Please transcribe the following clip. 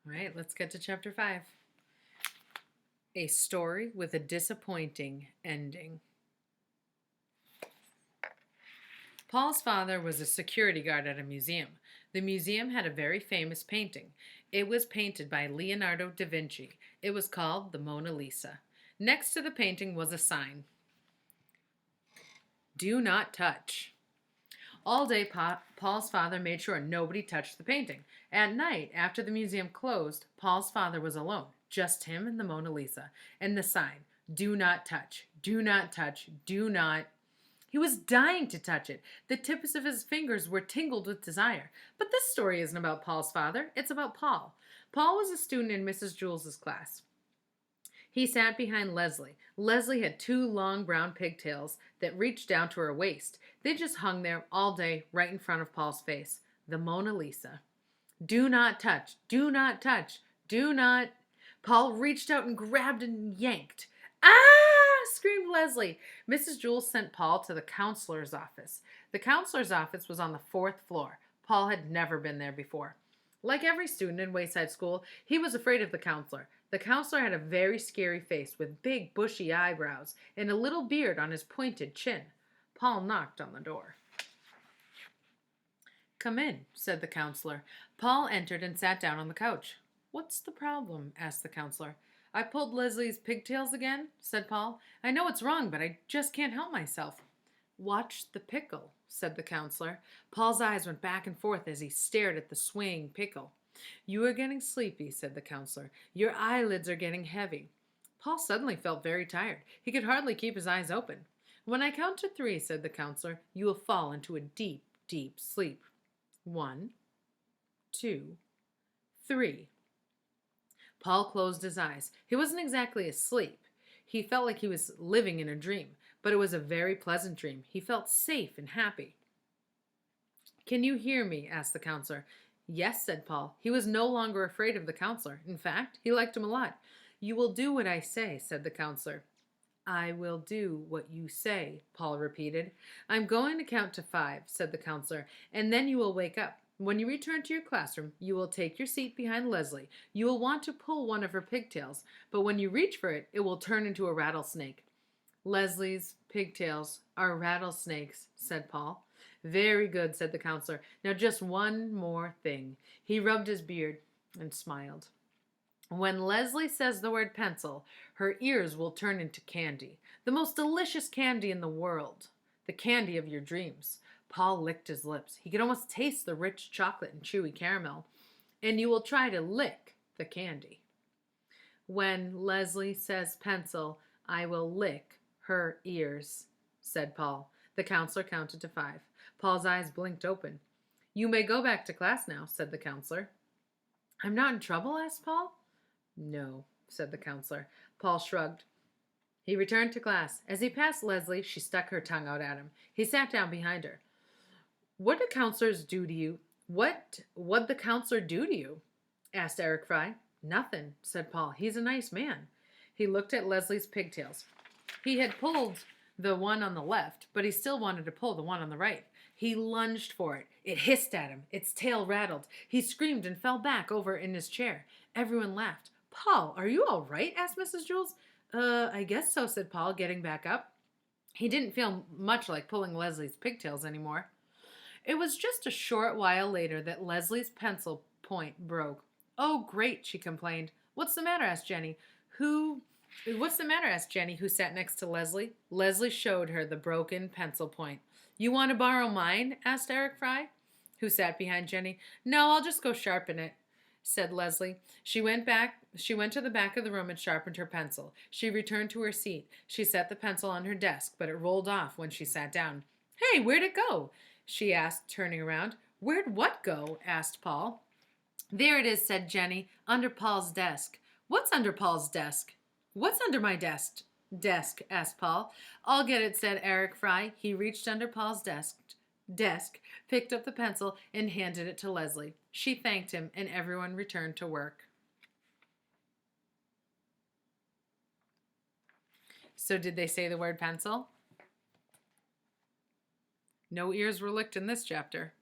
All right, let's get to chapter 5. A story with a disappointing ending. Paul's father was a security guard at a museum. The museum had a very famous painting. It was painted by Leonardo da Vinci. It was called the Mona Lisa. Next to the painting was a sign: Do not touch. All day, Paul's father made sure nobody touched the painting. At night, after the museum closed, Paul's father was alone, just him and the Mona Lisa, and the sign: Do not touch, do not touch, do not. He was dying to touch it. The tips of his fingers were tingled with desire. But this story isn't about Paul's father, it's about Paul. Paul was a student in Mrs. Jules's class. He sat behind Leslie. Leslie had 2 long brown pigtails that reached down to her waist. They just hung there all day right in front of Paul's face. The Mona Lisa. Do not touch, do not touch, do not. Paul reached out and grabbed and yanked. Ah! Screamed Leslie. Mrs. Jules sent Paul to the counselor's office. The counselor's office was on the 4th floor. Paul had never been there before. Like every student in Wayside School, he was afraid of the counselor. The counselor had a very scary face with big, bushy eyebrows and a little beard on his pointed chin. Paul knocked on the door. Come in, said the counselor. Paul entered and sat down on the couch. What's the problem? Asked the counselor. I pulled Leslie's pigtails again, said Paul. I know it's wrong, but I just can't help myself. Watch the pickle, said the counselor. Paul's eyes went back and forth as he stared at the swaying pickle. You are getting sleepy, said the counselor. Your eyelids are getting heavy. Paul suddenly felt very tired. He could hardly keep his eyes open. When I count to 3, said the counselor, you will fall into a deep, deep sleep. 1, 2, 3. Paul closed his eyes. He wasn't exactly asleep. He felt like he was living in a dream, but it was a very pleasant dream. He felt safe and happy. Can you hear me? Asked the counselor. Yes, said Paul. He was no longer afraid of the counselor. In fact, he liked him a lot. You will do what I say, said the counselor. I will do what you say, Paul repeated. I'm going to count to 5, said the counselor, and then you will wake up. When you return to your classroom, you will take your seat behind Leslie. You will want to pull one of her pigtails, but when you reach for it, it will turn into a rattlesnake. Leslie's pigtails are rattlesnakes, said Paul. Very good, said the counselor. Now just one more thing. He rubbed his beard and smiled. When Leslie says the word pencil, her ears will turn into candy, the most delicious candy in the world, the candy of your dreams. Paul licked his lips. He could almost taste the rich chocolate and chewy caramel. And you will try to lick the candy. When Leslie says pencil, I will lick her ears, said Paul. The counselor counted to 5. Paul's eyes blinked open. You may go back to class now, said the counselor. I'm not in trouble? Asked Paul. No, said the counselor. Paul shrugged. He returned to class. As he passed Leslie, she stuck her tongue out at him. He sat down behind her. What do counselors do to you? What'd the counselor do to you? Asked Eric Fry. Nothing, said Paul. He's a nice man. He looked at Leslie's pigtails. He had pulled the one on the left, but he still wanted to pull the one on the right. He lunged for it. It hissed at him. Its tail rattled. He screamed and fell back over in his chair. Everyone laughed. Paul, are you all right? Asked Mrs. Jules. I guess so, said Paul, getting back up. He didn't feel much like pulling Leslie's pigtails anymore. It was just a short while later that Leslie's pencil point broke. Oh, great, she complained. What's the matter? Asked Jenny. What's the matter? Asked Jenny, who sat next to Leslie. Leslie showed her the broken pencil point. You want to borrow mine? Asked Eric Fry, who sat behind Jenny. No, I'll just go sharpen it, said Leslie. She went to the back of the room and sharpened her pencil. She returned to her seat. She set the pencil on her desk, but it rolled off when she sat down. Hey, where'd it go? She asked, turning around. Where'd what go? Asked Paul. There it is, said Jenny, under Paul's desk. What's under Paul's desk? What's under my desk? Asked Paul. I'll get it, said Eric Fry. He reached under Paul's desk, picked up the pencil, and handed it to Leslie. She thanked him, and everyone returned to work. So did they say the word pencil? No ears were licked in this chapter.